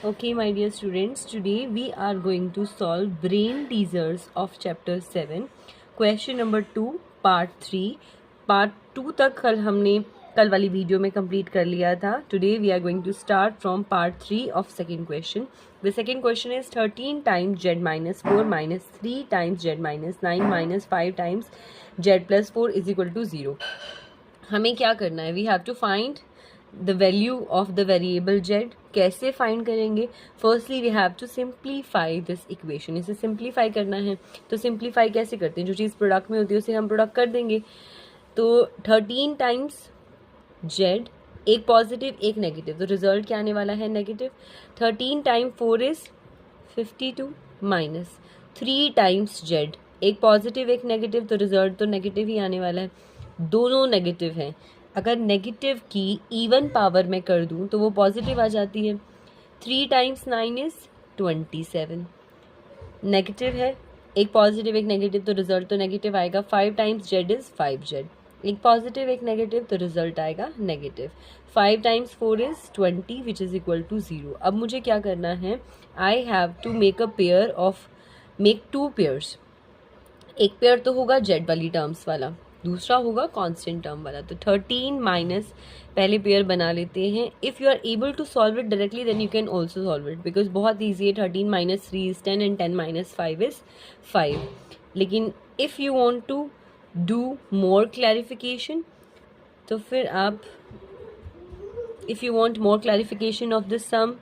Okay, my dear students, today we are going to solve brain teasers of chapter 7. Question number 2, part 3. Part 2 तक कल वाली video में complete कर लिया था. Today we are going to start from part 3 of second question. The second question is 13 times z minus 4 minus 3 times z minus 9 minus 5 times z plus 4 is equal to 0. हमें क्या करना है? We have to find the value of the variable z. कैसे find करेंगे? Firstly we have to simplify this equation. इसे simplify करना है तो सिंप्लीफाई कैसे करते हैं? जो चीज़ प्रोडक्ट में होती है उसे हम प्रोडक्ट कर देंगे. तो 13 टाइम्स z, एक पॉजिटिव एक नेगेटिव, तो रिजल्ट क्या आने वाला है? Negative. 13 time 4 is 52 minus 3 times z, एक पॉजिटिव एक नेगेटिव, तो रिजल्ट तो नेगेटिव ही आने वाला है. दोनों नेगेटिव हैं. अगर नेगेटिव की इवन पावर में कर दूं तो वो पॉजिटिव आ जाती है. 3 टाइम्स 9 इज 27. नेगेटिव है, एक पॉजिटिव एक नेगेटिव, तो रिजल्ट तो नेगेटिव आएगा. 5 टाइम्स z इज 5z, एक पॉजिटिव एक नेगेटिव, तो रिजल्ट आएगा negative. 5 times 4 is 20 which is equal to 0. अब मुझे क्या करना है? I have to make two pairs. एक पेयर तो होगा z वाली टर्म्स वाला, दूसरा होगा कांस्टेंट टर्म वाला. तो 13 माइनस पहले पेयर बना लेते हैं. If you are able to solve it directly then you can also solve it, because बहुत ईजी है. 13 minus 3 is 10 and 10 minus 5 is 5. लेकिन if you want to do more clarification तो फिर आप, if you want more clarification of this sum,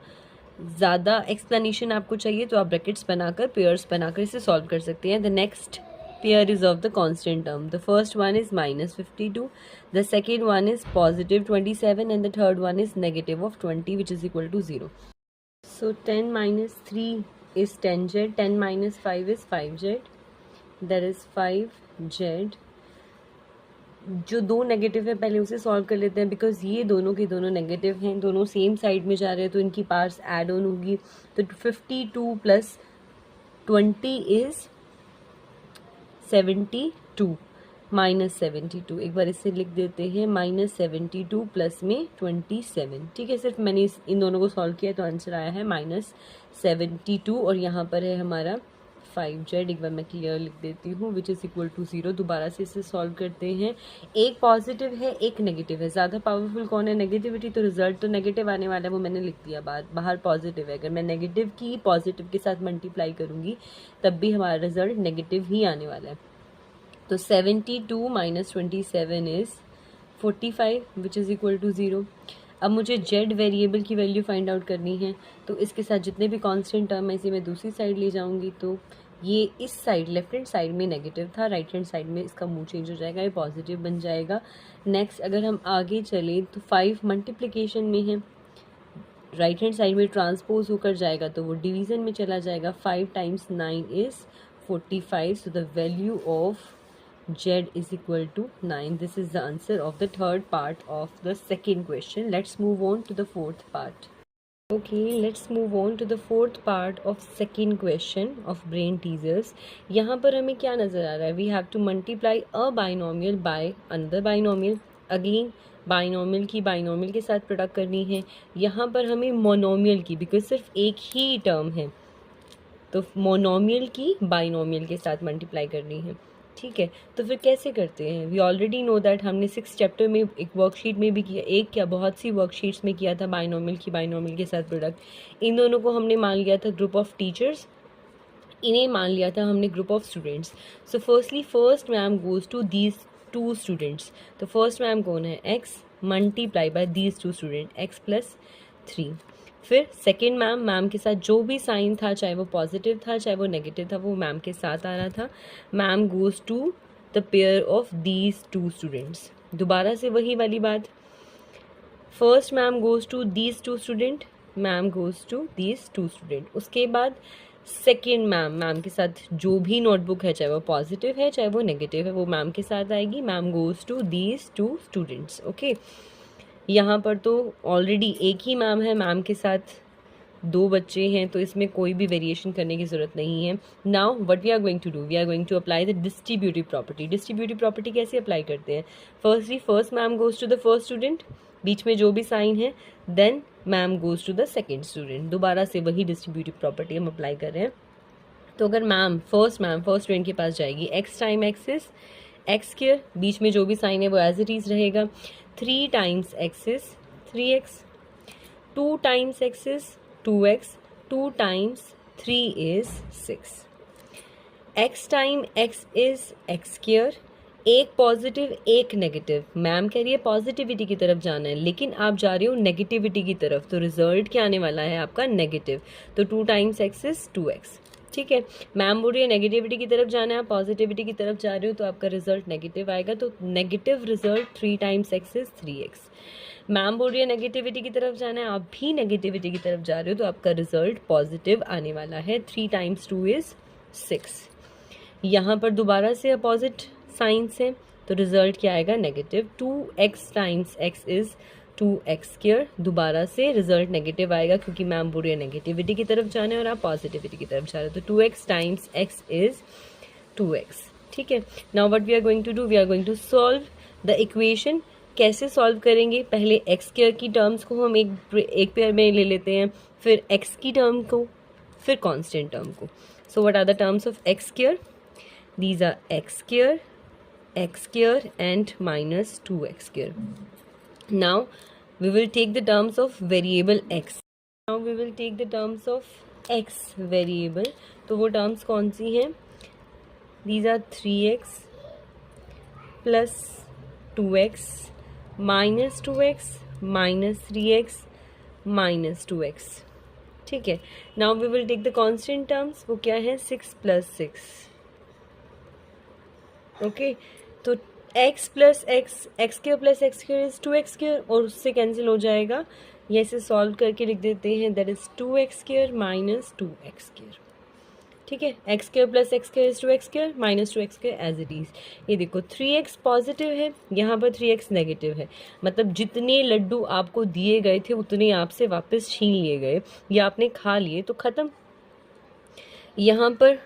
ज़्यादा explanation आपको चाहिए तो आप ब्रैकेट्स बनाकर पेयर्स बनाकर इसे सॉल्व कर सकते हैं. The next pair is of the constant term. The first one is minus 52, the second one is positive 27, and the third one is negative of 20, which is equal to 0. So 10 minus 3 is 10z, 10 minus 5 is 5z, that is 5z. जो दो negative है पहले उसे solve कर लेते हैं, because ये दोनों के दोनों नेगेटिव हैं, दोनों सेम साइड में जा रहे हैं, तो इनकी पार्ट्स एड ऑन होगी. तो 52 प्लस 20 इज 72 माइनस 72. एक बार इसे लिख देते हैं, माइनस 72 प्लस में 27. ठीक है, सिर्फ मैंने इन दोनों को सॉल्व किया तो आंसर आया है माइनस 72. और यहाँ पर है हमारा 5z. एक बार मैं क्लियर लिख देती हूँ, विच इज़ इक्वल टू 0. दोबारा से इसे सॉल्व करते हैं. एक पॉजिटिव है एक नेगेटिव है, ज़्यादा पावरफुल कौन है? नेगेटिविटी, तो रिजल्ट तो नेगेटिव आने वाला है, वो मैंने लिख दिया. बाहर पॉजिटिव है, अगर मैं नेगेटिव की पॉजिटिव के साथ मल्टीप्लाई करूँगी तब भी हमारा रिजल्ट नेगेटिव ही आने वाला है. तो 72 minus 27 is 45 which is equal to 0. अब मुझे z वेरिएबल की वैल्यू फाइंड आउट करनी है, तो इसके साथ जितने भी कांस्टेंट टर्म है इसे मैं दूसरी साइड ले जाऊंगी. तो ये इस साइड लेफ्ट हैंड साइड में नेगेटिव था, राइट हैंड साइड में इसका मुंह चेंज हो जाएगा, ये पॉजिटिव बन जाएगा. नेक्स्ट अगर हम आगे चलें तो 5 मल्टीप्लिकेशन में है, राइट हैंड साइड में ट्रांसपोज होकर जाएगा तो वो डिवीज़न में चला जाएगा. 5 times 9 is 45. So the value of z is equal to 9. This is the answer of the third part of the second question. Let's move on to the fourth part. Okay, let's move on to the fourth part of second question of brain teasers. यहाँ पर हमें क्या नज़र आ रहा है? We have to multiply a binomial by another binomial. Again binomial की binomial के साथ प्रोडक्ट करनी है. यहाँ पर हमें मोनोमियल की, बिकॉज सिर्फ एक ही टर्म है, तो मोनोमियल की बाइनोमियल के साथ मल्टीप्लाई करनी है. ठीक है, तो फिर कैसे करते हैं? वी ऑलरेडी नो दैट हमने 6 चैप्टर में एक वर्कशीट में भी किया, एक क्या बहुत सी वर्कशीट्स में किया था बाइनोमियल की बाइनोमियल के साथ प्रोडक्ट. इन दोनों को हमने मान लिया था ग्रुप ऑफ टीचर्स, इन्हें मान लिया था हमने group of students. So firstly first ma'am goes to these 2 students. तो फर्स्ट मैम कौन है? x multiply by these 2 student, x plus 3. फिर सेकेंड मैम के साथ जो भी साइन था, चाहे वो पॉजिटिव था चाहे वो नेगेटिव था, वो मैम के साथ आ रहा था. Ma'am goes to the pair of these 2 students. दोबारा से वही वाली बात, first ma'am goes to these 2 student, ma'am goes to these 2 student. उसके बाद सेकेंड मैम के साथ जो भी नोटबुक है, चाहे वो पॉजिटिव है चाहे वो नेगेटिव है, वो मैम के साथ आएगी. Ma'am goes to these 2 students. Okay, यहाँ पर तो ऑलरेडी एक ही मैम है, मैम के साथ 2 बच्चे हैं, तो इसमें कोई भी वेरिएशन करने की ज़रूरत नहीं है. Now what we are going to do, we are going to apply the distributive property. Distributive property कैसे अप्लाई करते हैं? Firstly first ma'am goes to the first student, बीच में जो भी साइन है then ma'am goes to the second student. दोबारा से वही डिस्ट्रीब्यूटिव प्रॉपर्टी हम अप्लाई कर रहे हैं। तो अगर फर्स्ट स्टूडेंट के पास जाएगी, X time X is X square, बीच में जो भी साइन है वो एज इट इज रहेगा। 3 times x is 3x, 2 times x is 2x, 2 times 3 is 6। X time X is X square, एक पॉजिटिव एक नेगेटिव। मैम कह रही है पॉजिटिविटी की तरफ जाना है, लेकिन आप जा रहे हो नेगेटिविटी की तरफ, तो रिजल्ट क्या आने वाला है आपका नेगेटिव। तो 2 टाइम्स एक्स इज 2x, ठीक है। मैम बोल रही है नेगेटिविटी की तरफ जाना है, आप पॉजिटिविटी की तरफ जा रहे हो, तो आपका रिजल्ट नेगेटिव आएगा। तो negative result 3 times x is 3x। Ma'am बोल रही है नेगेटिविटी की तरफ जाना है, आप भी नेगेटिविटी की तरफ जा रहे हो, तो आपका रिजल्ट पॉजिटिव आने वाला है। 3 टाइम्स 2 इज 6। यहाँ पर दोबारा से अपोजिट साइंस है, तो रिजल्ट क्या आएगा negative. 2x times x is 2x square, दोबारा से रिजल्ट नेगेटिव आएगा क्योंकि मैम बोल रही है नेगेटिविटी की तरफ जाना है और आप पॉजिटिविटी की तरफ जा रहे हो। तो 2x times x is 2x, ठीक है। Now what we are going to do, we are going to solve the equation. कैसे सॉल्व करेंगे, पहले x स्क्वायर की टर्म्स को हम एक पेयर में ले लेते हैं, फिर x की टर्म को, फिर कांस्टेंट टर्म को। So what are the terms of x square, these are x square and minus 2x square. Now we will take the terms of variable x. Now we will take the terms of x variable. तो वो terms कौन सी हैं? These are 3x plus 2x minus 2x minus 3x minus 2x, ठीक है। Now we will take the constant terms. वो क्या है? 6 plus 6. Okay तो x plus x square plus x square is 2x square, और उससे कैंसिल हो जाएगा। ये इसे सॉल्व करके लिख देते हैं, that is 2x square minus 2x square, ठीक है। x square plus x square is 2x square minus 2x square as it is. ये देखो 3x पॉजिटिव है, यहाँ पर 3x नेगेटिव है, मतलब जितने लड्डू आपको दिए गए थे उतने आपसे वापस छीन लिए गए या आपने खा लिए तो ख़त्म। यहाँ पर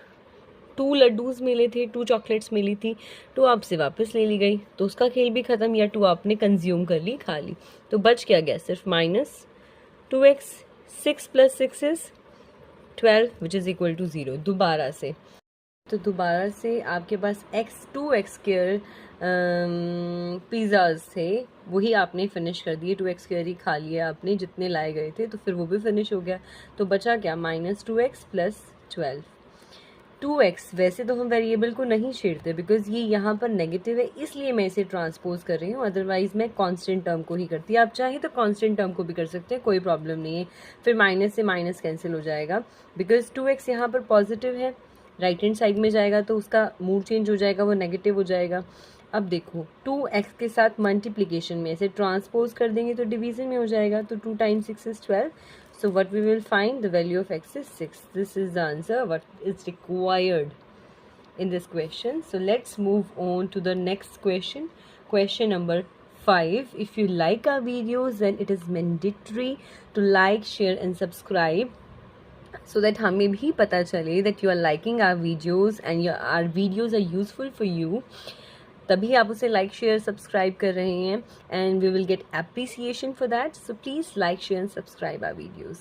2 लड्डूज मिले थे, 2 चॉकलेट्स मिली थी, 2 आपसे वापस ले ली गई, तो उसका खेल भी ख़त्म, या 2 आपने कंज्यूम कर ली, खा ली, तो बच क्या गया सिर्फ माइनस 2x। 6 प्लस 6 is 12 which is equal to 0। दोबारा से आपके पास 2x स्क्वायर पिज़्ज़ाज थे, वही आपने फिनिश कर दिए, 2x स्क्वायर ही खा लिया आपने जितने लाए गए थे, तो फिर वो भी फिनिश हो गया। तो बचा क्या, माइनस 2x प्लस 12। 2x वैसे तो हम वेरिएबल को नहीं छेड़ते बिकॉज ये यहाँ पर नेगेटिव है, इसलिए मैं इसे ट्रांसपोज कर रही हूँ, अदरवाइज मैं कांस्टेंट टर्म को ही करती। आप चाहे तो कांस्टेंट टर्म को भी कर सकते हैं, कोई प्रॉब्लम नहीं है। फिर माइनस से माइनस कैंसिल हो जाएगा बिकॉज 2x यहाँ पर पॉजिटिव है, राइट हैंड साइड में जाएगा तो उसका मूड चेंज हो जाएगा, वो नेगेटिव हो जाएगा। अब देखो 2x के साथ मल्टीप्लिकेशन में इसे ट्रांसपोज कर देंगे तो डिवीजन में हो जाएगा, तो 2 times 6 is 12। So what we will find, the value of x is 6. This is the answer what is required in this question. So let's move on to the next question. Question number 5. If you like our videos, then it is mandatory to like, share and subscribe so that हमें भी पता चले that you are liking our videos and our videos are useful for you. तभी आप उसे like share subscribe कर रहे हैं and we will get appreciation for that. So please like share and subscribe our videos.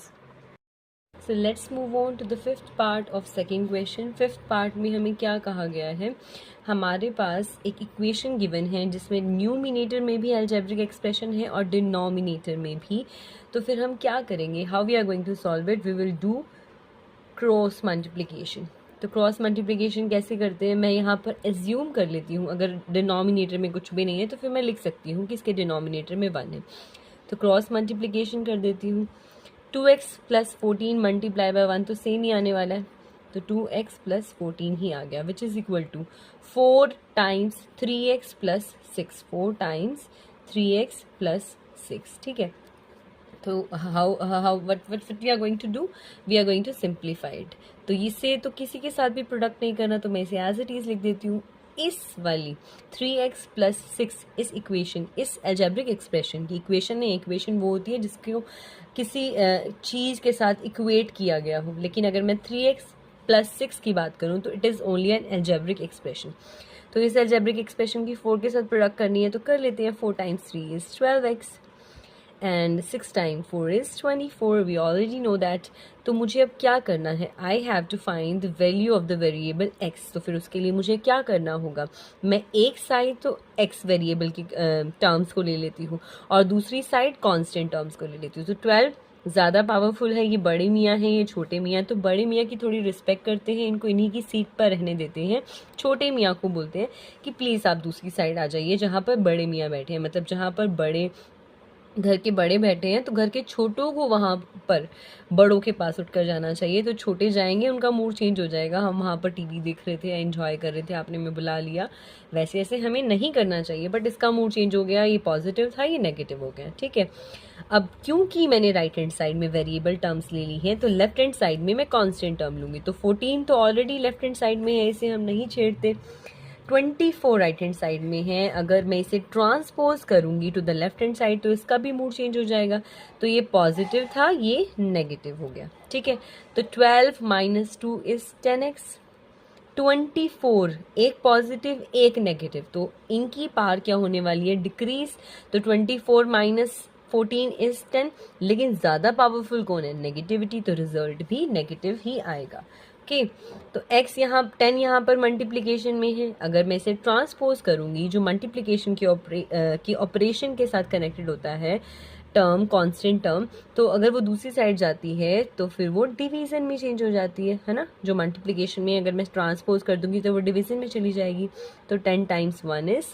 So let's move on to the 5th part of second question. 5th part में हमें क्या कहा गया है, हमारे पास एक इक्वेशन गिवन है जिसमें न्यूमिनेटर में भी अलजेब्रिक एक्सप्रेशन है और डिनोमिनेटर में भी। तो फिर हम क्या करेंगे, how we are going to solve it, we will do cross multiplication. तो क्रॉस मल्टीप्लिकेशन कैसे करते हैं, मैं यहाँ पर एज्यूम कर लेती हूँ अगर डिनोमिनेटर में कुछ भी नहीं है तो फिर मैं लिख सकती हूँ कि इसके डिनोमिनेटर में 1 है। तो क्रॉस मल्टीप्लिकेशन कर देती हूँ। 2x प्लस 14 मल्टीप्लाई बाय 1 तो सेम ही आने वाला है, तो 2x प्लस 14 ही आ गया which is equal to 4 times 3x plus 6, 4 times 3x plus 6, ठीक है। तो what we are going to do, we are going to simplify it। तो इससे तो किसी के साथ भी प्रोडक्ट नहीं करना, तो मैं इसे एज इट इज़ लिख देती हूँ। इस वाली 3x प्लस 6 इस इक्वेशन, इस अलजेब्रिक एक्सप्रेशन की इक्वेशन नहीं, इक्वेशन वो होती है जिसको किसी चीज़ के साथ इक्वेट किया गया हो, लेकिन अगर मैं 3x प्लस 6 की बात करूँ तो it is only an algebraic expression. तो इस अलजेब्रिक एक्सप्रेशन की 4 के साथ प्रोडक्ट करनी है तो कर लेते हैं। 4 times 3 is 12x, and 6 time 4 is 24, we already know that. तो मुझे अब क्या करना है, I have to find the value of the variable x। तो फिर उसके लिए मुझे क्या करना होगा, मैं एक साइड तो x वेरिएबल की टर्म्स को ले लेती हूँ और दूसरी साइड कांस्टेंट टर्म्स को ले लेती हूँ। तो 12 ज़्यादा पावरफुल है, ये बड़े मियाँ हैं, ये छोटे मियाँ। तो बड़े मियाँ की थोड़ी रिस्पेक्ट करते हैं, इनको इन्हीं की सीट पर रहने देते हैं। छोटे मियाँ को बोलते हैं कि प्लीज़ आप दूसरी साइड आ जाइए जहाँ पर बड़े मियाँ बैठे हैं, मतलब जहाँ पर बड़े घर के बड़े बैठे हैं तो घर के छोटों को वहाँ पर बड़ों के पास उठकर जाना चाहिए। तो छोटे जाएंगे, उनका मूड चेंज हो जाएगा, हम वहाँ पर टीवी देख रहे थे, एंजॉय कर रहे थे, आपने हमें बुला लिया, वैसे ऐसे हमें नहीं करना चाहिए, बट इसका मूड चेंज हो गया, ये पॉजिटिव था, ये नेगेटिव हो गया, ठीक है। अब क्योंकि मैंने राइट हैंड साइड में वेरिएबल टर्म्स ले ली हैं तो लेफ्ट हैंड साइड में मैं कांस्टेंट टर्म लूँगी। तो 14 तो ऑलरेडी लेफ्ट हैंड साइड में है, इसे हम नहीं छेड़ते। 24 राइट हैंड साइड में है, अगर मैं इसे ट्रांसपोज करूंगी to the left hand side तो इसका भी मूड चेंज हो जाएगा। तो ये पॉजिटिव था, ये नेगेटिव हो गया, ठीक है। तो 12 माइनस 2 इज 10x। 24 एक पॉजिटिव एक नेगेटिव, तो इनकी पावर क्या होने वाली है, डिक्रीज। तो 24 माइनस 14 इज 10, लेकिन ज़्यादा पावरफुल कौन है, नेगेटिविटी, तो रिजल्ट भी नेगेटिव ही आएगा। ओके, तो x यहाँ 10 यहाँ पर मल्टीप्लिकेशन में है, अगर मैं इसे ट्रांसपोज करूँगी जो मल्टीप्लिकेशन की ऑपरेशन के साथ कनेक्टेड होता है टर्म, कांस्टेंट टर्म, तो अगर वो दूसरी साइड जाती है तो फिर वो डिवीजन में चेंज हो जाती है ना। जो मल्टीप्लिकेशन में अगर मैं ट्रांसपोज कर दूंगी तो वो डिवीजन में चली जाएगी। तो 10 टाइम्स 1 इज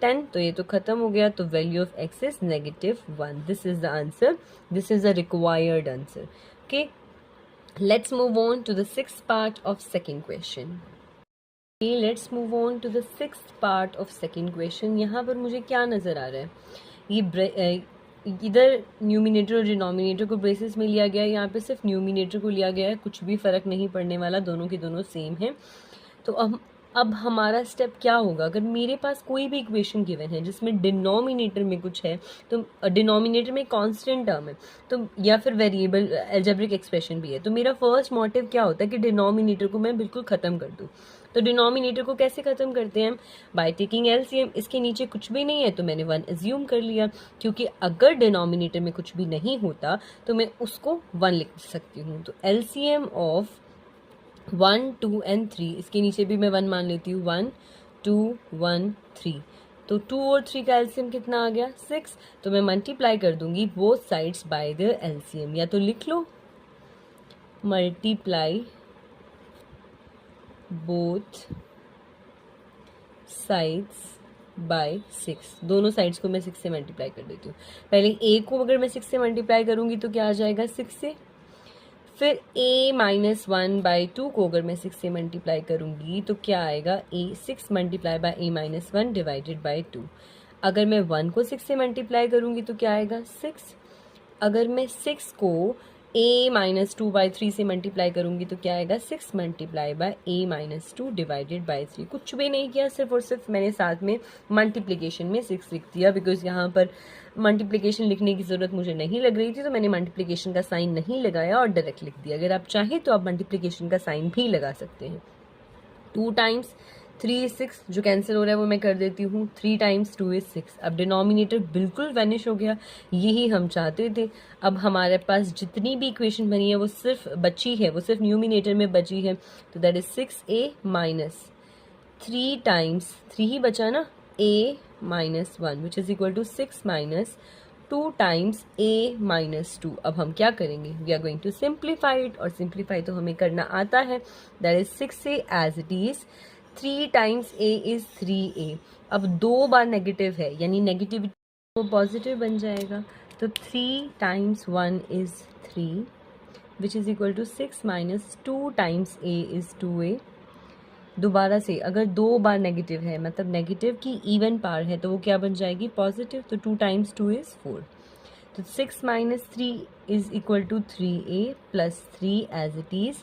10, तो ये तो खत्म हो गया। तो value of x is -1। This is the answer, this is the required answer. Okay, let's move on to the sixth part of second question. Okay, let's move on to the sixth part of second question. यहाँ पर मुझे क्या नज़र आ रहा है, ये इधर न्यूमिनेटर और डिनोमिनेटर को ब्रेसेस में लिया गया है, यहाँ पे सिर्फ न्यूमिनेटर को लिया गया है, कुछ भी फ़र्क नहीं पड़ने वाला, दोनों के दोनों सेम हैं। तो अब हमारा स्टेप क्या होगा, अगर मेरे पास कोई भी इक्वेशन गिवन है जिसमें डिनोमिनेटर में कुछ है, तो डिनोमिनेटर में कांस्टेंट टर्म है, तो या फिर वेरिएबल एल्जेब्रिक एक्सप्रेशन भी है, तो मेरा फर्स्ट मोटिव क्या होता है कि डिनोमिनेटर को मैं बिल्कुल ख़त्म कर दूँ। तो डिनोमिनेटर को कैसे ख़त्म करते हैं, बाय टेकिंग एलसीएम। इसके नीचे कुछ भी नहीं है तो मैंने 1 एज्यूम कर लिया, क्योंकि अगर डिनोमिनेटर में कुछ भी नहीं होता तो मैं उसको 1 लिख सकती हूँ। तो एलसीएम ऑफ 1, 2 एंड 3, इसके नीचे भी मैं 1 मान लेती हूँ, 1, 2, 1, 3। तो 2 और 3 का एलसीएम कितना आ गया, 6। तो मैं मल्टीप्लाई कर दूंगी both sides by the LCM, या तो लिख लो मल्टीप्लाई बोथ साइड्स बाय 6, दोनों साइड्स को मैं 6 से मल्टीप्लाई कर देती हूँ। पहले a को अगर मैं 6 से मल्टीप्लाई करूँगी तो क्या आ जाएगा, 6 से। फिर a माइनस 1 बाई 2 को अगर मैं 6 से मल्टीप्लाई करूँगी तो क्या आएगा, a 6 multiply by a minus 1 divided by 2। अगर मैं 1 को 6 से मल्टीप्लाई करूँगी तो क्या आएगा, 6। अगर मैं 6 को a माइनस 2 बाई 3 से मल्टीप्लाई करूँगी तो क्या आएगा, 6 multiply by a minus 2 divided by 3। कुछ भी नहीं किया, सिर्फ और सिर्फ मैंने साथ में मल्टीप्लिकेशन में 6 लिख दिया, बिकॉज यहाँ पर मल्टीप्लिकेशन लिखने की ज़रूरत मुझे नहीं लग रही थी, तो मैंने मल्टीप्लिकेशन का साइन नहीं लगाया और डायरेक्ट लिख दिया। अगर आप चाहें तो आप मल्टीप्लिकेशन का साइन भी लगा सकते हैं। 2 टाइम्स 3 is 6, जो कैंसिल हो रहा है वो मैं कर देती हूँ। 3 टाइम्स 2 is 6। अब डिनोमिनेटर बिल्कुल वैनिश हो गया, यही हम चाहते थे। अब हमारे पास जितनी भी इक्वेशन बनी है वो सिर्फ बची है, वो सिर्फ न्यूमिनेटर में बची है। तो that is 6a minus 3 times 3 ही बचा ना, a minus 1 which is equal to 6 minus 2 times a minus 2। अब हम क्या करेंगे, we are going to simplify it, और सिंप्लीफाई तो हमें करना आता है। That is 6a as it is. 3 times a is 3a। अब 2 बार नेगेटिव है, यानी नेगेटिविटी वो पॉजिटिव बन जाएगा। तो 3 times 1 is 3 which is equal to 6 minus 2 times a is 2a। दोबारा से अगर 2 बार नेगेटिव है, मतलब नेगेटिव की इवन पावर है, तो वो क्या बन जाएगी, पॉजिटिव। तो 2 टाइम्स 2 इज 4। तो 6 minus 3 is equal to 3a plus 3 as it is.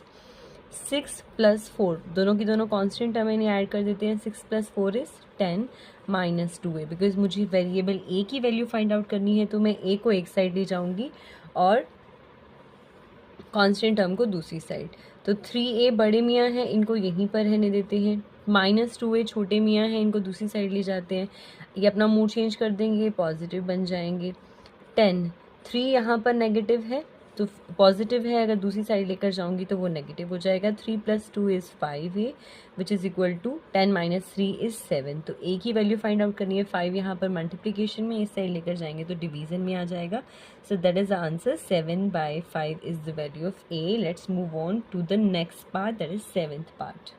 6 plus 4, दोनों की दोनों कांस्टेंट टर्म इन्हें ऐड कर देते हैं। 6 plus 4 is 10 minus 2a। Because मुझे वेरिएबल a की वैल्यू फाइंड आउट करनी है, तो मैं a को एक साइड ले जाऊंगी और कांस्टेंट टर्म को दूसरी साइड। तो 3a बड़े मियाँ हैं, इनको यहीं पर रहने देते हैं। माइनस 2a छोटे मियाँ हैं, इनको दूसरी साइड ले जाते हैं। ये अपना मूड चेंज कर देंगे, पॉजिटिव बन जाएंगे। 10 3 यहाँ पर नेगेटिव है तो पॉजिटिव है, अगर दूसरी साइड लेकर जाऊंगी तो वो नेगेटिव हो जाएगा। 3 + 2 = 5 है विच इज़ इक्वल टू 10 - 3 = 7। तो ए की वैल्यू फाइंड आउट करनी है। 5 यहाँ पर मल्टीप्लिकेशन में, इस साइड लेकर जाएंगे तो डिवीजन में आ जाएगा। So that is the answer. 7/5 is the value of A. Let's move on to the next part, that is 7th part.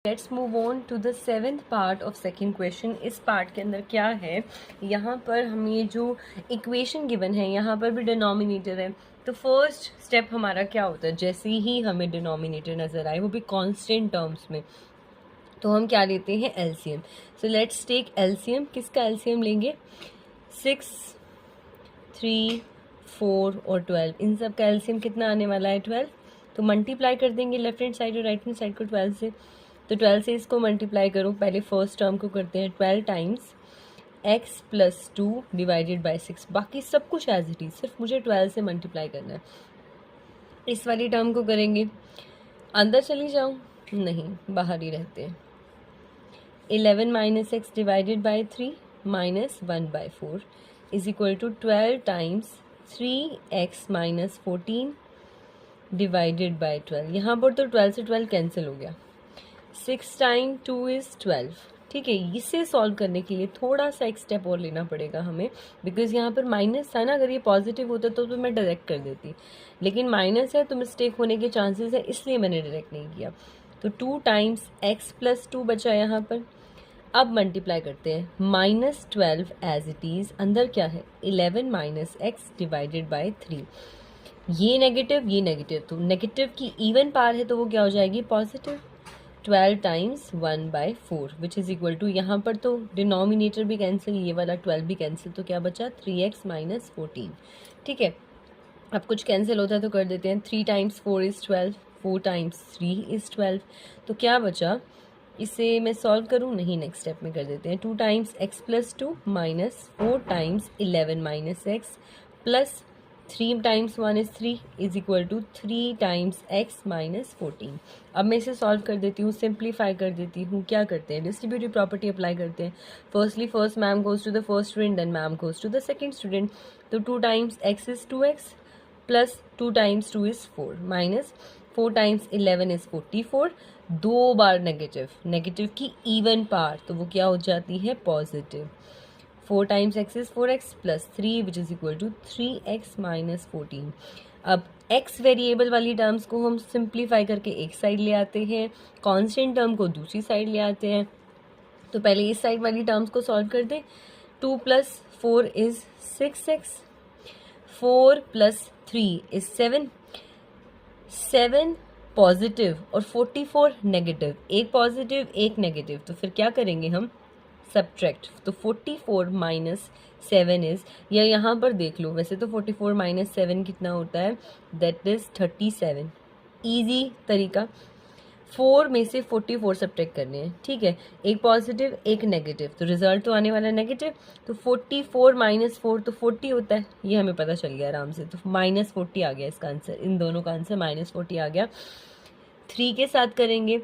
Let's move on to the 7th part of second question. इस part के अंदर क्या है, यहाँ पर हमें जो equation given है यहाँ पर भी डिनोमिनेटर है। तो फर्स्ट स्टेप हमारा क्या होता है, जैसे ही हमें डिनोमिनेटर नज़र आए वो भी कांस्टेंट टर्म्स में, तो हम क्या लेते हैं, LCM. So let's take LCM. किसका एलसीएम लेंगे, 6, 3, 4 और 12, इन सब का एलसीएम कितना आने वाला है, 12। तो मल्टीप्लाई कर देंगे लेफ्ट हैंड साइड और राइट हैंड साइड को 12 से। तो 12 से इसको मल्टीप्लाई करो, पहले फर्स्ट टर्म को करते हैं 12 टाइम्स x + 2 / 6। बाकी सब कुछ एज इट इज, सिर्फ मुझे 12 से मल्टीप्लाई करना है। इस वाली टर्म को करेंगे, अंदर चली जाऊँ, नहीं बाहर ही रहते हैं। 11 - x / 3 - 1/4 is equal to 12 times 3x - 14 / 12। यहाँ पर तो 12 से 12 कैंसिल हो गया। 6 × 2 = 12। ठीक है, इसे सॉल्व करने के लिए थोड़ा सा एक स्टेप और लेना पड़ेगा हमें, बिकॉज यहाँ पर माइनस था ना, अगर ये पॉजिटिव होता तो मैं डायरेक्ट कर देती, लेकिन माइनस है तो मिस्टेक होने के चांसेस है, इसलिए मैंने डायरेक्ट नहीं किया। तो 2 टाइम्स x + 2 बचा यहाँ पर। अब मल्टीप्लाई करते हैं, -12 एज इट इज़, अंदर क्या है, 11 - x / 3। ये नेगेटिव, तो नेगेटिव की इवन पावर है तो वो क्या हो जाएगी, positive. 12 times 1/4 which is equal to, यहाँ पर तो डिनोमिनेटर भी कैंसिल, ये वाला 12 भी कैंसिल, तो क्या बचा, 3x - 14। ठीक है, अब कुछ कैंसिल होता है तो कर देते हैं। 3 टाइम्स 4 = 12, 4 टाइम्स 3 = 12। तो क्या बचा, इसे मैं सॉल्व करूँ, नहीं नेक्स्ट स्टेप में कर देते हैं। 2 times x + 2 - 4 times 11 - x plus 3 times 1 = 3 is equal to 3 times x - 14। अब मैं इसे सॉल्व कर देती हूँ, सिंप्लीफाई कर देती हूँ। क्या करते हैं, डिस्ट्रीब्यूटिव प्रॉपर्टी अप्लाई करते हैं। Firstly first ma'am goes to the first student, then ma'am goes to the second student. तो 2 times x = 2x plus 2 times 2 = 4 minus 4 times 11 = 44। 2 बार नेगेटिव की इवन पावर, तो वो क्या हो जाती है, positive. 4 times x = 4x plus 3 which is equal to 3x - 14। अब x वेरिएबल वाली टर्म्स को हम सिंप्लीफाई करके एक साइड ले आते हैं, कांस्टेंट टर्म को दूसरी साइड ले आते हैं। तो पहले इस साइड वाली टर्म्स को सॉल्व कर दें। 2 + 4 = 6x, 4 + 3 = 7, 7 पॉजिटिव और 44 नेगेटिव, एक पॉजिटिव एक नेगेटिव, तो फिर क्या करेंगे हम, सब्ट्रैक्ट। तो 44 - 7 इज, या यहाँ पर देख लो, वैसे तो 44 - 7 कितना होता है, दैट इज 37। ईजी तरीका, 4 में से 44 सब्ट्रैक्ट करने हैं। ठीक है, एक पॉजिटिव एक नेगेटिव, तो रिजल्ट तो आने वाला है नेगेटिव। तो 44 - 4 तो 40 होता है, ये हमें पता चल गया आराम से। तो -40 आ गया इसका आंसर, इन दोनों का आंसर -40 आ गया। 3 के साथ करेंगे,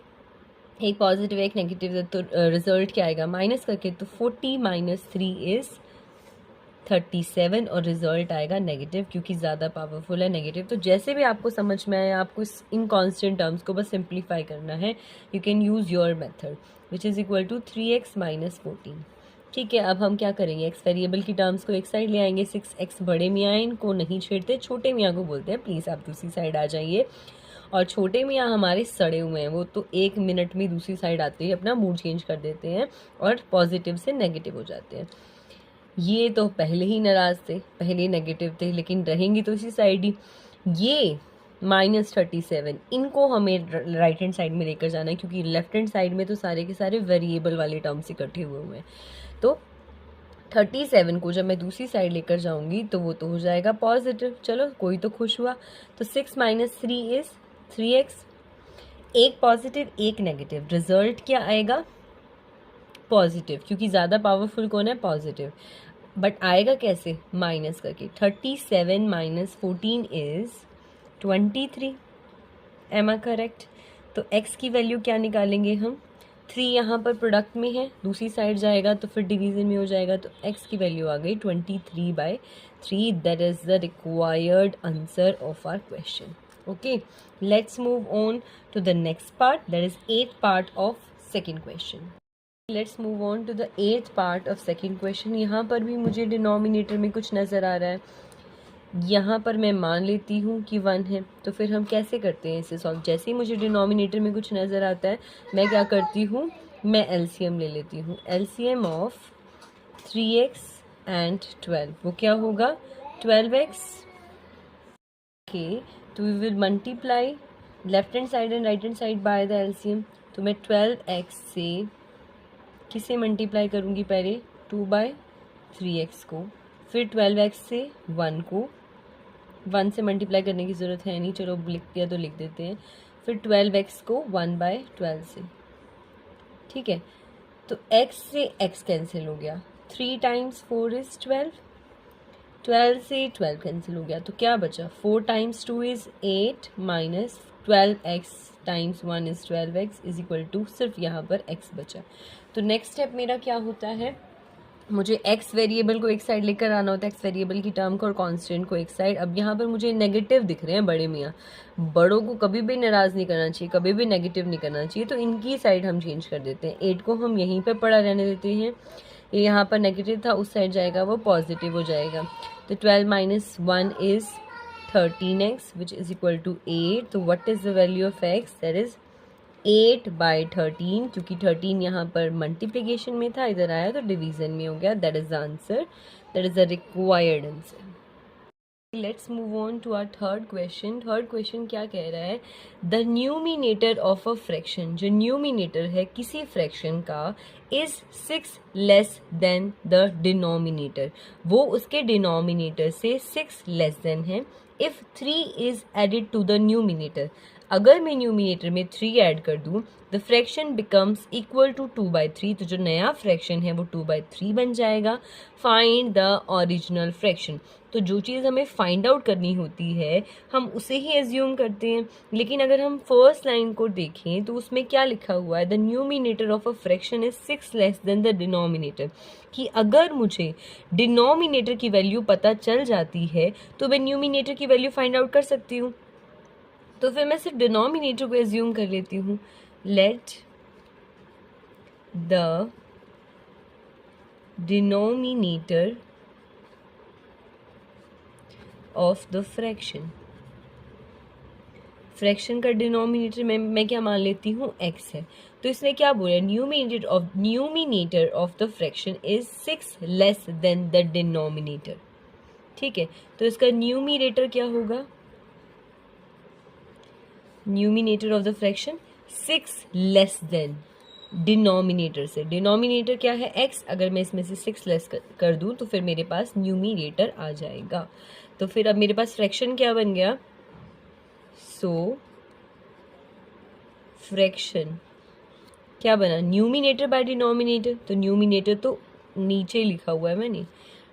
एक पॉजिटिव एक नेगेटिव, तो रिजल्ट क्या आएगा, माइनस करके, तो 40 - 3 = 37 और रिजल्ट आएगा नेगेटिव, क्योंकि ज़्यादा पावरफुल है नेगेटिव। तो जैसे भी आपको समझ में आए, आपको इन कांस्टेंट टर्म्स को बस सिंप्लीफाई करना है। You can use your method which is equal to 3x - 14। ठीक है, अब हम क्या करेंगे, एक्स वेरिएबल की टर्म्स को एक साइड ले आएंगे। 6x बड़े मियाँ इनको नहीं छेड़ते, छोटे मियाँ को बोलते हैं, प्लीज़ आप दूसरी साइड आ जाइए। और छोटे मियाँ हमारे सड़े हुए हैं, वो तो 1 मिनट में दूसरी साइड आते ही अपना मूड चेंज कर देते हैं और पॉजिटिव से नेगेटिव हो जाते हैं। ये तो पहले ही नाराज़ थे, पहले नेगेटिव थे, लेकिन रहेंगी तो इसी साइड ही। ये -37, इनको हमें राइट हैंड साइड में लेकर जाना है, क्योंकि लेफ्ट हैंड साइड में तो सारे के सारे वेरिएबल वाले टर्म्स इकट्ठे हुए हैं। तो 37 को जब मैं दूसरी साइड लेकर जाऊंगी तो वो तो हो जाएगा पॉजिटिव। चलो कोई तो खुश हुआ। तो 6 - 3 = 3x, एक पॉजिटिव एक नेगेटिव, रिजल्ट क्या आएगा, पॉजिटिव, क्योंकि ज़्यादा पावरफुल कौन है, पॉजिटिव। बट आएगा कैसे, माइनस करके। 37 - 14 = 23। Am I correct. तो x की वैल्यू क्या निकालेंगे हम, 3 यहाँ पर प्रोडक्ट में है, दूसरी साइड जाएगा तो फिर डिवीज़न में हो जाएगा, तो x की वैल्यू आ गई 23/7। 3. That is the required answer of our question. Okay, let's move on to the next part, that is 8th part of second question. Let's move on to the 8th part of second question. यहाँ पर भी मुझे denominator में कुछ नज़र आ रहा है, यहाँ पर मैं मान लेती हूँ कि 1 है, तो फिर हम कैसे करते हैं इसे सॉल्व। जैसे ही मुझे डिनोमिनेटर में कुछ नज़र आता है मैं क्या करती हूँ, मैं एलसीएम ले लेती हूँ। एलसीएम ऑफ 3x एंड 12, वो क्या होगा 12x। ओके, तो we will multiply left hand side and right hand side by the LCM. तो मैं 12x से किसे मल्टीप्लाई करूँगी, पहले 2/3x को, फिर 12x से 1 को, 1 से मल्टीप्लाई करने की ज़रूरत है नहीं, चलो लिख दिया तो लिख देते हैं, फिर 12x को 1/12 से। ठीक है, तो x से x कैंसिल हो गया, 3 टाइम्स 4 इज़ 12, 12 से 12 कैंसिल हो गया, तो क्या बचा 4 times 2 is 8 minus 12x times 1 is 12x is equal to, सिर्फ यहाँ पर x बचा। तो नेक्स्ट स्टेप मेरा क्या होता है, मुझे x वेरिएबल को एक साइड लेकर आना होता है, x वेरिएबल की टर्म को और कांस्टेंट को एक साइड। अब यहाँ पर मुझे नेगेटिव दिख रहे हैं बड़े मियाँ, बड़ों को कभी भी नाराज़ नहीं करना चाहिए, कभी भी नेगेटिव नहीं करना चाहिए, तो इनकी साइड हम चेंज कर देते हैं। 8 को हम यहीं पर पड़ा रहने देते हैं, ये यहाँ पर नेगेटिव था, उस साइड जाएगा वो पॉजिटिव हो जाएगा। तो 12 minus 1 is 13x which is equal to 8। तो what is the value of x, that is 8/13, क्योंकि 13 यहाँ पर मल्टीप्लिकेशन में था, इधर आया तो डिवीजन में हो गया। That is the answer, that is the required answer. Let's move on to our third question. Third question क्या कह रहा है, the numerator of a fraction, जो न्यूमिनेटर है किसी फ्रैक्शन का, is 6 less than the denominator, वो उसके डिनोमिनेटर से 6 लेस देन है। If 3 is added to the numerator, अगर मैं न्यूमिनेटर में 3 ऐड कर दूं, the fraction becomes equal to 2/3, तो जो नया फ्रैक्शन है वो 2/3 बन जाएगा। फाइंड द ओरिजिनल फ्रैक्शन, तो जो चीज़ हमें फाइंड आउट करनी होती है हम उसे ही एज्यूम करते हैं, लेकिन अगर हम फर्स्ट लाइन को देखें तो उसमें क्या लिखा हुआ है, the numerator of a fraction is 6 less than the denominator, कि अगर मुझे डिनोमिनेटर की वैल्यू पता चल जाती है तो मैं न्यूमिनेटर की वैल्यू फाइंड आउट कर सकती हूँ। तो फिर मैं सिर्फ डिनोमिनेटर को एज्यूम कर लेती हूँ। Let the denominator of the fraction, fraction का डिनोमिनेटर मैं क्या मान लेती हूँ x है। तो इसने क्या बोला, numerator of the fraction is 6 less than the denominator. ठीक है, तो इसका न्यूमिनेटर क्या होगा, numerator of the fraction 6 less than denominator से, डिनोमिनेटर क्या है x, अगर मैं इसमें से 6 लेस कर दूं तो फिर मेरे पास न्यूमिनेटर आ जाएगा। तो फिर अब मेरे पास फ्रैक्शन क्या बन गया, सो फ्रैक्शन क्या बना, न्यूमिनेटर बाय डिनोमिनेटर, तो न्यूमिनेटर तो नीचे लिखा हुआ है मैंने,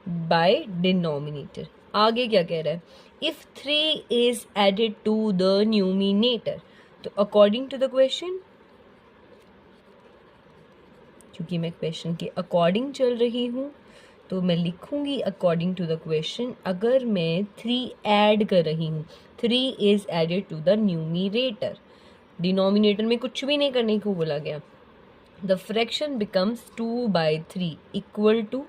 बाय डिनोमिनेटर। आगे क्या कह रहा है, if 3 is added to the numerator, तो अकॉर्डिंग टू द क्वेश्चन, क्योंकि मैं क्वेश्चन के अकॉर्डिंग चल रही हूँ तो मैं लिखूंगी अकॉर्डिंग टू द क्वेश्चन। अगर मैं 3 ऐड कर रही हूँ, 3 is added to the numerator, denominator में कुछ भी नहीं करने को बोला गया, the fraction becomes 2/3 equal to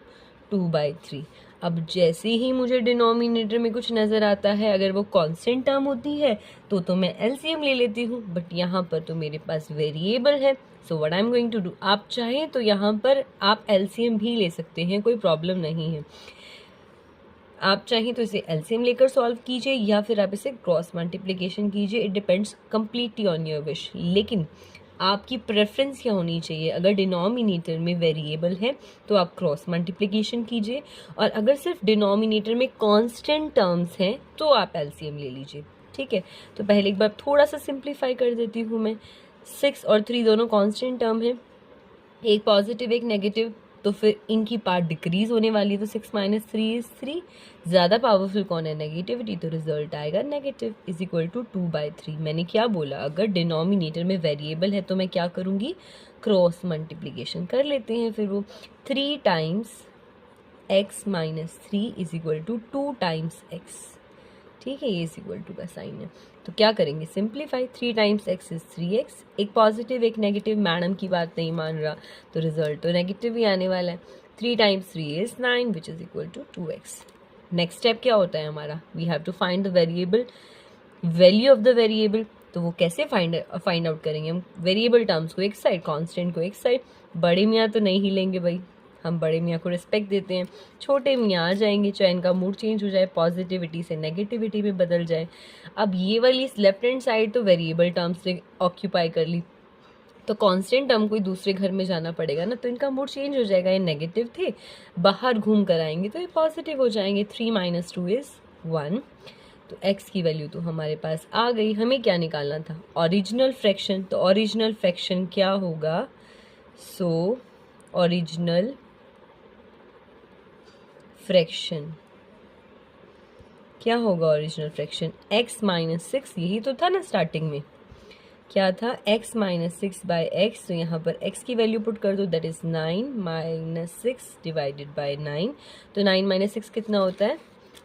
2/3। अब जैसे ही मुझे डिनोमिनेटर में कुछ नज़र आता है, अगर वो कांस्टेंट टर्म होती है तो मैं एलसीएम ले लेती हूँ, बट यहाँ पर तो मेरे पास वेरिएबल है, so what I am going to do, आप चाहें तो यहाँ पर आप एलसीएम भी ले सकते हैं, कोई प्रॉब्लम नहीं है। आप चाहें तो इसे एलसीएम लेकर सॉल्व कीजिए या फिर आप इसे क्रॉस मल्टीप्लिकेशन कीजिए, it depends completely on your wish. लेकिन आपकी प्रेफरेंस क्या होनी चाहिए, अगर डिनोमिनेटर में वेरिएबल है तो आप क्रॉस मल्टीप्लिकेशन कीजिए, और अगर सिर्फ डिनोमिनेटर में कांस्टेंट टर्म्स हैं तो आप एलसीएम ले लीजिए। ठीक है, तो पहले एक बार थोड़ा सा सिंप्लीफाई कर देती हूँ मैं। 6 और 3 दोनों कांस्टेंट टर्म है, एक पॉजिटिव एक नेगेटिव, तो फिर इनकी पार्ट डिक्रीज होने वाली है, तो 6 माइनस 3 इज 3, ज़्यादा पावरफुल कौन है, नेगेटिविटी, तो रिजल्ट आएगा नेगेटिव इज इक्वल टू 2/3। मैंने क्या बोला, अगर डिनोमिनेटर में वेरिएबल है तो मैं क्या करूँगी, क्रॉस मल्टीप्लिकेशन कर लेते हैं। फिर वो 3 times x minus 3 is equal to 2 times x। ठीक है, ये इज इक्वल टू का साइन है। तो क्या करेंगे, simplify. 3 times x is 3x, एक पॉजिटिव एक नेगेटिव, मैडम की बात नहीं मान रहा तो रिजल्ट तो नेगेटिव ही आने वाला है। 3 times 3 is 9 which is equal to 2x। Next step क्या होता है हमारा, we have to find the variable, value of the variable. तो वो कैसे फाइंड आउट करेंगे हम, वेरिएबल टर्म्स को एक साइड, कांस्टेंट को एक साइड। बड़े मियाँ तो नहीं हिलेंगे भाई, हम बड़े मियाँ को रिस्पेक्ट देते हैं। छोटे मियाँ आ जाएंगे, चाहे इनका मूड चेंज हो जाए, पॉजिटिविटी से नेगेटिविटी में बदल जाए। अब ये वाली लेफ्ट हैंड साइड तो वेरिएबल टर्म्स से ऑक्यूपाई कर ली, तो कांस्टेंट टर्म कोई दूसरे घर में जाना पड़ेगा ना, तो इनका मूड चेंज हो जाएगा। ये नेगेटिव थे, बाहर घूम कर आएंगे तो ये पॉजिटिव हो जाएंगे। 3 माइनस 2 इज 1। तो x की वैल्यू तो हमारे पास आ गई। हमें क्या निकालना था, ओरिजिनल फ्रैक्शन। तो ओरिजिनल फ्रैक्शन क्या होगा, सो ओरिजिनल फ्रैक्शन क्या होगा, ओरिजिनल फ्रैक्शन x माइनस 6, यही तो था ना स्टार्टिंग में, क्या था x माइनस 6 बाई एक्स। तो यहाँ पर x की वैल्यू पुट कर दो, that is 9 minus 6 divided by 9। तो 9 माइनस 6 कितना होता है,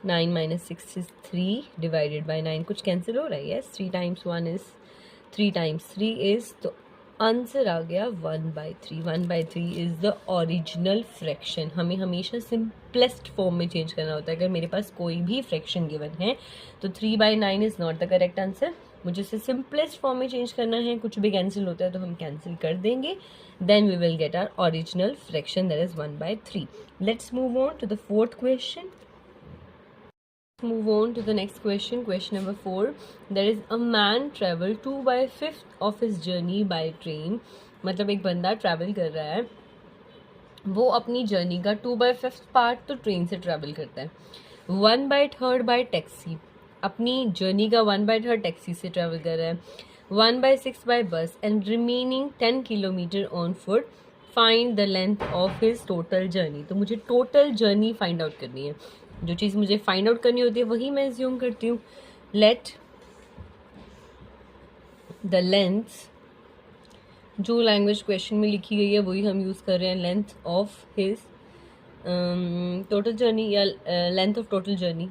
9 माइनस 6 इज 3 डिवाइडेड बाई 9। कुछ कैंसिल हो रहा है, yes. 3 times 1 is 3 times 3 is, तो आंसर आ गया 1/3। 1/3 इज द ओरिजिनल फ्रैक्शन। हमें हमेशा सिंपलेस्ट फॉर्म में चेंज करना होता है। अगर मेरे पास कोई भी फ्रैक्शन गिवन है तो 3/9 is not the correct answer. मुझे इसे सिंपलेस्ट फॉर्म में चेंज करना है। कुछ भी कैंसिल होता है तो हम कैंसिल कर देंगे, then we will get our original fraction, that is 1/3। Let's move on to the fourth question. Move on to the next question, question number 4. There is a man travel 2/5 of his journey by train. मतलब एक बंदा travel कर रहा है, वो अपनी journey का 2/5 part तो ट्रेन से ट्रैवल करता है, 1/3 बाय टैक्सी, अपनी जर्नी का 1/3 टैक्सी से ट्रैवल कर रहा है, 1/6 बाय बस and remaining 10 kilometre on foot. Find the length of his total journey. तो मुझे टोटल जर्नी फाइंड आउट करनी है। जो चीज़ मुझे फाइंड आउट करनी होती है वही मैं एज्यूम करती हूँ। लेट द लेंथ, जो लैंग्वेज क्वेश्चन में लिखी गई है वही हम यूज़ कर रहे हैं, length of his total journey या length of total journey.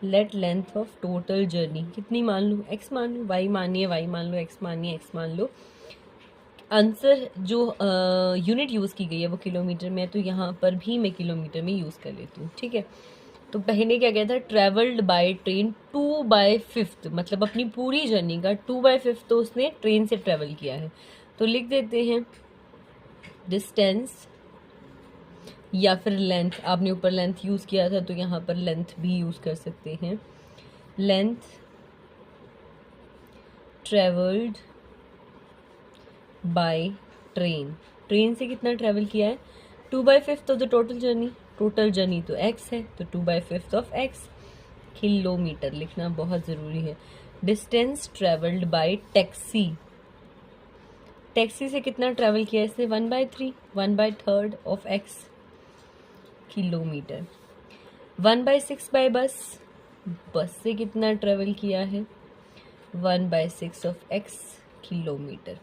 Let length of total journey कितनी मान लूँ, x मान लूँ, y मानिए y मान लो, x मानिए x मान लो। आंसर जो यूनिट यूज़ की गई है वो किलोमीटर में है, तो यहाँ पर भी मैं किलोमीटर में यूज़ कर लेती हूँ। ठीक है, तो पहले क्या कहता है, ट्रेवल्ड बाय ट्रेन 2/5, मतलब अपनी पूरी जर्नी का 2/5 तो उसने ट्रेन से ट्रेवल किया है। तो लिख देते हैं डिस्टेंस या फिर लेंथ। आपने ऊपर लेंथ यूज़ किया था तो यहाँ पर लेंथ भी यूज़ कर सकते हैं। Length travelled by train, train से कितना ट्रेवल किया है, 2/5 of the total journey. Total journey तो x है, तो 2/5 ऑफ x। किलोमीटर लिखना बहुत ज़रूरी है। Distance travelled by taxi, taxi से कितना ट्रेवल किया है इसने, 1/3, 1/3 ऑफ x किलोमीटर। 1/6 बाय बस, बस से कितना ट्रेवल किया है, 1/6 of x kilometre.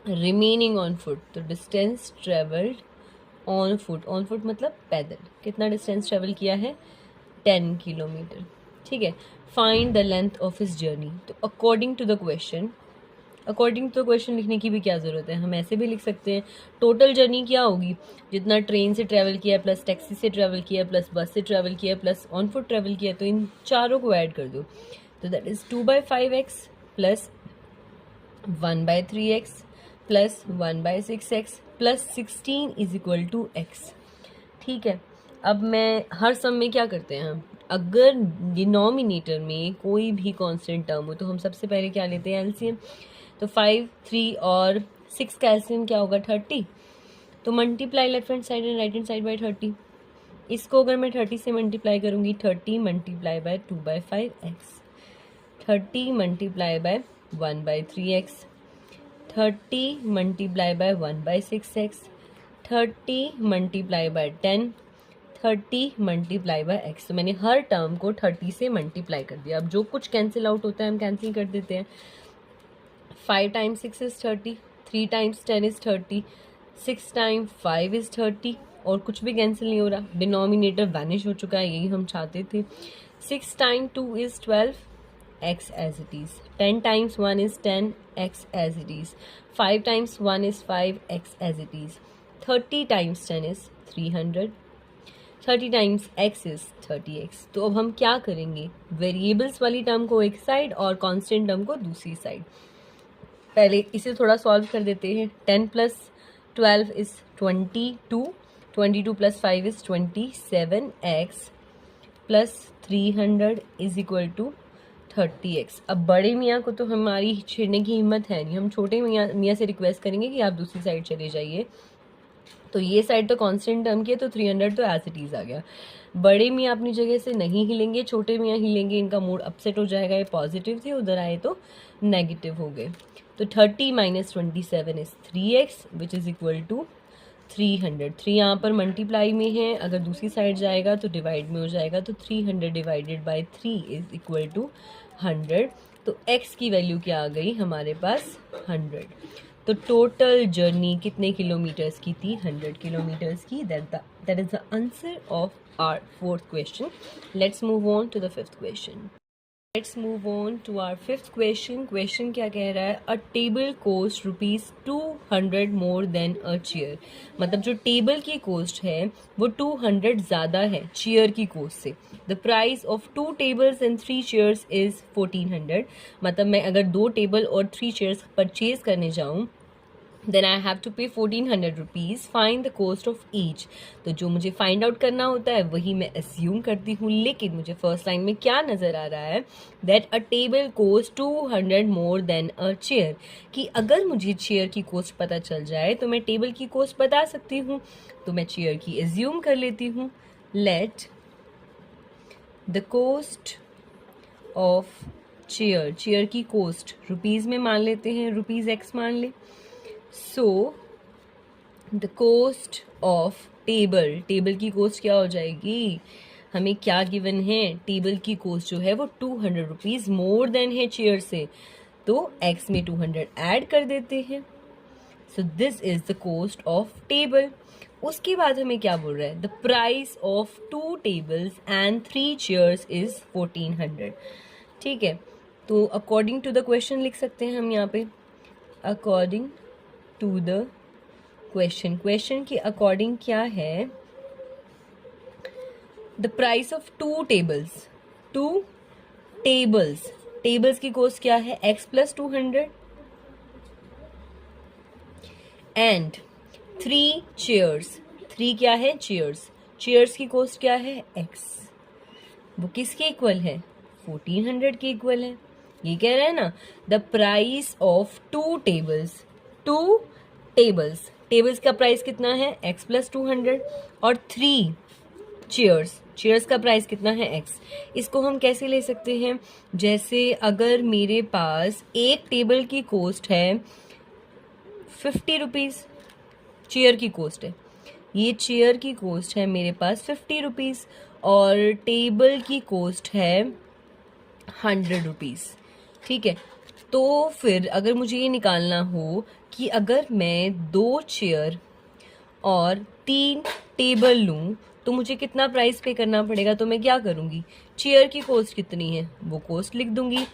Remaining on foot, तो distance travelled on foot, on foot मतलब पैदल, कितना डिस्टेंस ट्रेवल किया है, 10 किलोमीटर। ठीक है, find the length of his journey. तो according to the question, according to the question लिखने की भी क्या ज़रूरत है, हम ऐसे भी लिख सकते हैं टोटल जर्नी क्या होगी, जितना ट्रेन से ट्रैवल किया प्लस टैक्सी से ट्रैवल किया प्लस बस से ट्रैवल किया प्लस ऑन फुट ट्रैवल किया, तो इन चारों को ऐड कर दो। तो that is 2/5x plus 1/3x plus 1/6x plus 16 is equal to x। ठीक है, अब मैं हर सम में क्या करते हैं हम, अगर डिनोमिनेटर में कोई भी कांस्टेंट टर्म हो तो हम सबसे पहले क्या लेते हैं, एलसीएम। तो 5, 3 और 6 का एलसीएम क्या होगा, 30। तो multiply left hand side and right hand side bye 30। इसको अगर मैं 30 से मल्टीप्लाई करूँगी, 30 multiply by 2/5x, 30 multiply by 1/3x, 30 multiply by 1/6x, 30 multiply by 10, 30 multiply by x। तो मैंने हर टर्म को 30 से मल्टीप्लाई कर दिया। अब जो कुछ कैंसिल आउट होता है हम कैंसिल कर देते हैं। 5 times 6 is 30, 3 times 10 is 30, 6 time 5 is 30 और कुछ भी कैंसिल नहीं हो रहा, डिनोमिनेटर वैनिश हो चुका है, यही हम चाहते थे। 6 time 2 is 12, x as it is. 10 times 1 is 10, x as it is. 5 times 1 is 5, x as it is. 30 times 10 is 300. 30 times x is 30x. तो अब हम क्या करेंगे, वेरिएबल्स वाली टर्म को एक साइड और कांस्टेंट टर्म को दूसरी साइड। पहले इसे थोड़ा सॉल्व कर देते हैं। 10 plus 12 is 22, 22 plus 5 is 27, x plus 300 is equal to 30x। अब बड़े मियाँ को तो हमारी छेड़ने की हिम्मत है नहीं, हम छोटे मियाँ से रिक्वेस्ट करेंगे कि आप दूसरी साइड चले जाइए। तो ये साइड तो कांस्टेंट टर्म की है, तो 300 तो एज इट इज़ आ गया। बड़े मियाँ अपनी जगह से नहीं हिलेंगे, छोटे मियाँ हिलेंगे, इनका मूड अपसेट हो जाएगा। ये पॉजिटिव थे, उधर आए तो नेगेटिव हो गए। तो 30 minus 27 is 3x which is equal to 300। 3 यहाँ पर मल्टीप्लाई में है, अगर दूसरी साइड जाएगा तो डिवाइड में हो जाएगा। तो 300 divided by 3 is equal to 100। तो x की वैल्यू क्या आ गई हमारे पास, 100। तो टोटल जर्नी कितने किलोमीटर्स की थी, 100 किलोमीटर्स की। That is the answer of our fourth question. Let's move on to the fifth question. Let's move on to our fifth question. Question क्या कह रहा है, a table cost ₹200 more than a chair. मतलब जो table की coast है वो 200 ज़्यादा है चेयर की कोस्ट से। The price of 2 tables and 3 chairs is 1400। मतलब मैं अगर 2 टेबल और 3 चेयर्स परचेज करने जाऊँ then I have to pay 1400 rupees. Find the cost of each. तो जो मुझे फाइंड आउट करना होता है वही मैं अस्यूम करती हूँ, लेकिन मुझे फर्स्ट लाइन में क्या नज़र आ रहा है, that a table cost 200 more than a chair. कि अगर मुझे चेयर की कोस्ट पता चल जाए तो मैं टेबल की कोस्ट बता सकती हूँ, तो मैं चेयर की एज्यूम कर लेती हूँ। Let the cost of chair, chair की कोस्ट रुपीज़ में मान लेते हैं, रुपीज़ एक्स मान ले। So the cost of table, table की कोस्ट क्या हो जाएगी, हमें क्या गिवन है, टेबल की कोस्ट जो है वो 200 रुपीज़ मोर देन है चेयर से, तो x में 200 ऐड कर देते हैं। So this is the cost of table. उसके बाद हमें क्या बोल रहा है, the price of 2 tables and 3 chairs is 1400। ठीक है, तो अकॉर्डिंग टू द क्वेश्चन लिख सकते हैं हम यहाँ पे, according to the question. Question के अकॉर्डिंग क्या है, the price of 2 tables, 2 tables, tables की कॉस्ट क्या है x प्लस 200 एंड 3 चेयर्स, 3 क्या है चेयर्स, चेयर्स की कॉस्ट क्या है x, वो किसके इक्वल है 1400 के इक्वल है। ये कह रहा है ना, the price of 2 tables, 2 tables, tables का प्राइस कितना है x प्लस 200 और 3 चेयर्स, चेयर्स का प्राइस कितना है x। इसको हम कैसे ले सकते हैं, जैसे अगर मेरे पास एक टेबल की कॉस्ट है 50 रुपीज़, चेयर की कॉस्ट है, ये चेयर की कॉस्ट है मेरे पास 50 रुपीज़ और टेबल की कॉस्ट है 100 रुपीज़। ठीक है, तो फिर अगर मुझे ये निकालना हो कि अगर मैं 2 चेयर और 3 टेबल लूँ तो मुझे कितना प्राइस पे करना पड़ेगा, तो मैं क्या करूँगी, चेयर की कॉस्ट कितनी है वो कॉस्ट लिख दूँगी,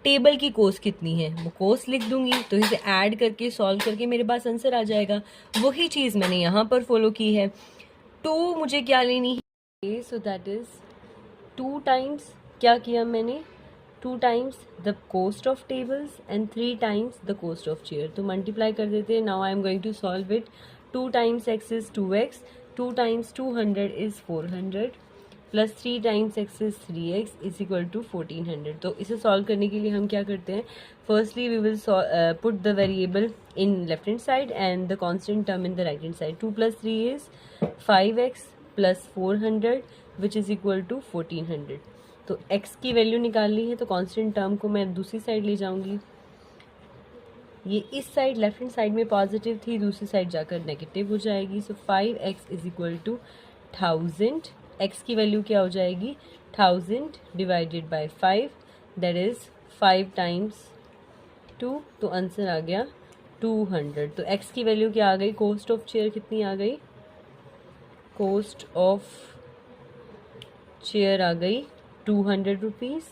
टेबल की कॉस्ट कितनी है वो कॉस्ट लिख दूँगी, तो इसे ऐड करके सॉल्व करके मेरे पास आंसर आ जाएगा। वही चीज़ मैंने यहाँ पर फॉलो की है। तो मुझे क्या लेनी है, सो दैट इज़ 2 टाइम्स, क्या किया मैंने, 2 times the cost of tables and 3 times the cost of chair. तो मल्टीप्लाई कर देते हैं। Now I am going to solve it. 2 times x is 2x, 2 times 200 is 400 plus 3 times x is 3x is equal to 1400। तो इसे solve करने के लिए हम क्या करते हैं, firstly we will put the variable in left hand side and the constant term in the right hand side. 2 + 3 is 5x plus 400 which is equal to 1400। तो x की वैल्यू निकालनी है, तो कांस्टेंट टर्म को मैं दूसरी साइड ले जाऊंगी। ये इस साइड लेफ्ट हैंड साइड में पॉजिटिव थी, दूसरी साइड जाकर नेगेटिव हो जाएगी। So 5x is equal to 1000। x की वैल्यू क्या हो जाएगी, 1000 divided by 5 that is 5 times 2, तो आंसर आ गया 200। तो x की वैल्यू क्या आ गई, कॉस्ट ऑफ चेयर कितनी आ गई, कॉस्ट ऑफ चेयर आ गई 200 रुपीज़,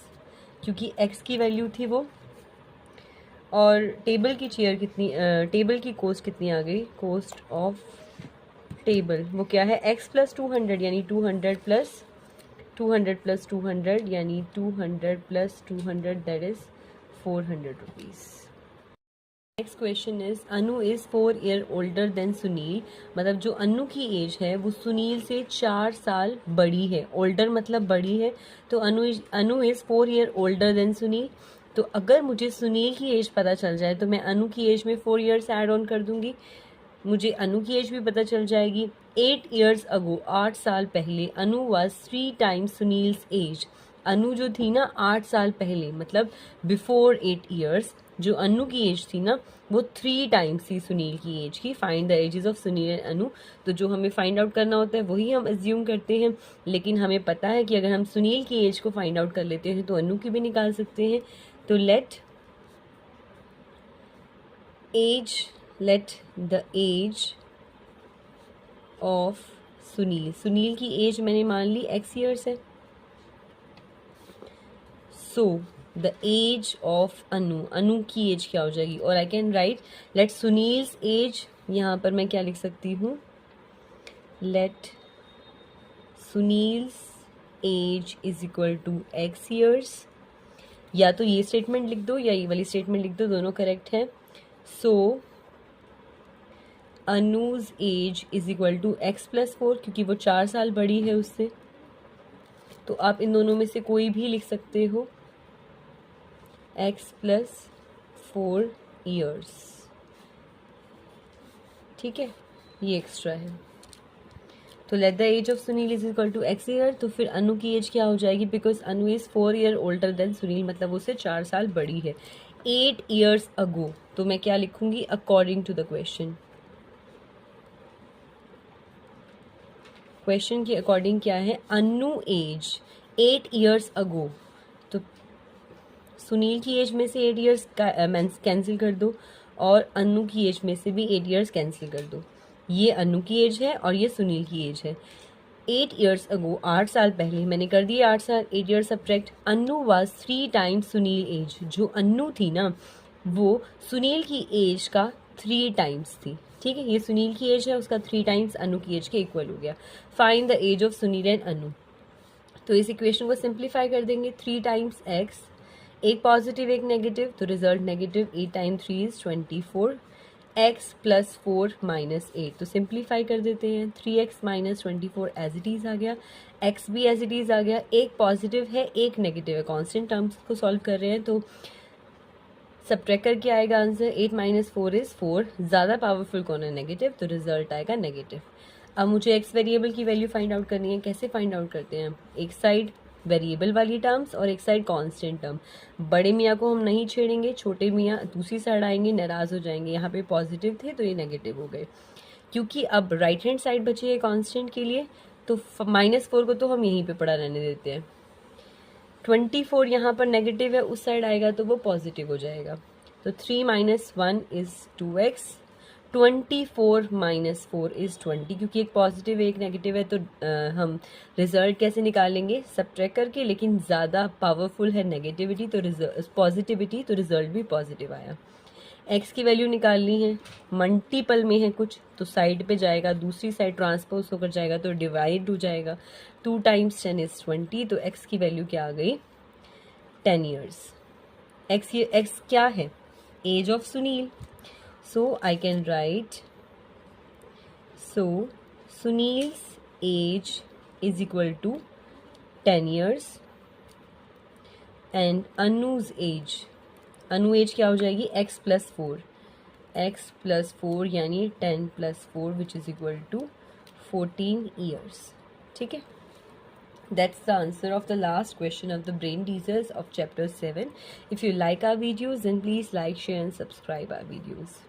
क्योंकि x की वैल्यू थी वो। और टेबल की चेयर कितनी, टेबल की कॉस्ट कितनी आ गई, कॉस्ट ऑफ टेबल वो क्या है, x प्लस 200 यानी 200 प्लस 200 प्लस 200 यानी 200 plus 200 that is 400 rupees. Next question is Anu is 4 year older than Sunil, मतलब जो अनु की एज है वो सुनील से 4 साल बड़ी है। ओल्डर मतलब बड़ी है, तो Anu is 4 year older than Sunil. तो अगर मुझे सुनील की एज पता चल जाए तो मैं अनु की एज में 4 ईयर्स ऐड ऑन कर दूंगी, मुझे अनु की एज भी पता चल जाएगी। 8 ईयर्स अगो, 8 साल पहले, अनु वॉज 3 टाइम्स सुनील्स एज। अनु जो थी ना 8 साल पहले, मतलब बिफोर 8 ईयर्स, जो अनु की एज थी ना वो 3 टाइम्स थी सुनील की एज की। Find the ages of Sunil and Anu. तो जो हमें फाइंड आउट करना होता है वही हम एज्यूम करते हैं, लेकिन हमें पता है कि अगर हम सुनील की एज को फाइंड आउट कर लेते हैं तो अनु की भी निकाल सकते हैं। तो let the age of Sunil, Sunil की एज मैंने मान ली x ईयर्स है। So the age of Anu, Anu की एज क्या हो जाएगी, और I can write let Sunil's age, यहाँ पर मैं क्या लिख सकती हूँ, let Sunil's age is equal to x years. या तो ये स्टेटमेंट लिख दो या ये वाली स्टेटमेंट लिख दो, दोनों करेक्ट है। So Anu's age is equal to x plus 4, क्योंकि वो 4 साल बड़ी है उससे, तो आप इन दोनों में से कोई भी लिख सकते हो, x प्लस 4 ईयर्स, ठीक है, ये एक्स्ट्रा है। तो let the age of Sunil is equal to x year. तो फिर अनु की एज क्या हो जाएगी, because Anu is 4 year older than Sunil, मतलब उससे 4 साल बड़ी है। 8 ईयर्स अगो, तो मैं क्या लिखूंगी, according to the question, question के अकॉर्डिंग क्या है, अनु एज 8 ईयर्स अगो, तो सुनील की एज में से 8 ईयर्स कैंसिल कर दो और अनु की एज में से भी 8 ईयर्स कैंसिल कर दो। ये अनु की एज है और ये सुनील की एज है। 8 ईयर्स अगो, 8 साल पहले, मैंने कर दिया 8 साल, 8 years subtract, Anu was 3 times Sunil age, जो अनु थी ना वो सुनील की एज का 3 टाइम्स थी, ठीक है, ये सुनील की एज है, उसका 3 टाइम्स अनु की एज के इक्वल हो गया। Find the age of Sunil and Anu. तो इस इक्वेशन को सिंप्लीफाई कर देंगे, 3 टाइम्स x, एक पॉजिटिव एक नेगेटिव, तो result negative, 8 time 3 is 24, x plus 4 minus 8, तो सिंप्लीफाई कर देते हैं, 3x minus 24 as it is आ गया, x भी एज इट इज़ आ गया, एक पॉजिटिव है एक नेगेटिव है, कॉन्स्टेंट टर्म्स को सॉल्व कर रहे हैं तो सब्ट्रैक्ट करके आएगा आंसर, 8 माइनस 4 इज़ 4, ज़्यादा पावरफुल कौन है, नेगेटिव, तो रिजल्ट आएगा नेगेटिव। अब मुझे x वेरिएबल की वैल्यू फाइंड आउट करनी है, कैसे फाइंड आउट करते हैं, एक साइड वेरिएबल वाली टर्म्स और एक साइड कांस्टेंट टर्म। बड़े मियाँ को हम नहीं छेड़ेंगे, छोटे मियाँ दूसरी साइड आएंगे, नाराज़ हो जाएंगे, यहाँ पे पॉजिटिव थे तो ये नेगेटिव हो गए, क्योंकि अब राइट हैंड साइड बची है कांस्टेंट के लिए, तो -4 को तो हम यहीं पे पड़ा रहने देते हैं। 24 यहाँ पर नेगेटिव है, उस साइड आएगा तो वो पॉजिटिव हो जाएगा, तो 3 minus 1 is 2x, 24 minus 4 is 20, क्योंकि एक पॉजिटिव एक नेगेटिव है तो हम रिजल्ट कैसे निकालेंगे, सब्ट्रैक्ट करके, लेकिन ज़्यादा पावरफुल है नेगेटिविटी तो पॉजिटिविटी, तो रिजल्ट भी पॉजिटिव आया। x की वैल्यू निकालनी है, मल्टीपल में है कुछ तो साइड पे जाएगा, दूसरी साइड ट्रांसपोज होकर जाएगा तो डिवाइड हो जाएगा, 2 टाइम्स 10 इज़ 20, तो x की वैल्यू क्या आ गई, 10 ईयर्स। x क्या है, age of Sunil, so I can write, so Sunil's age is equal to 10 years and Anu's age, Anu age क्या हो जाएगी, x प्लस 4, x प्लस 4 यानी 10 plus 4 which is equal to 14 years, ठीक है। That's the answer of the last question of the brain teasers of chapter 7. If you like our videos then please like, share and subscribe our videos.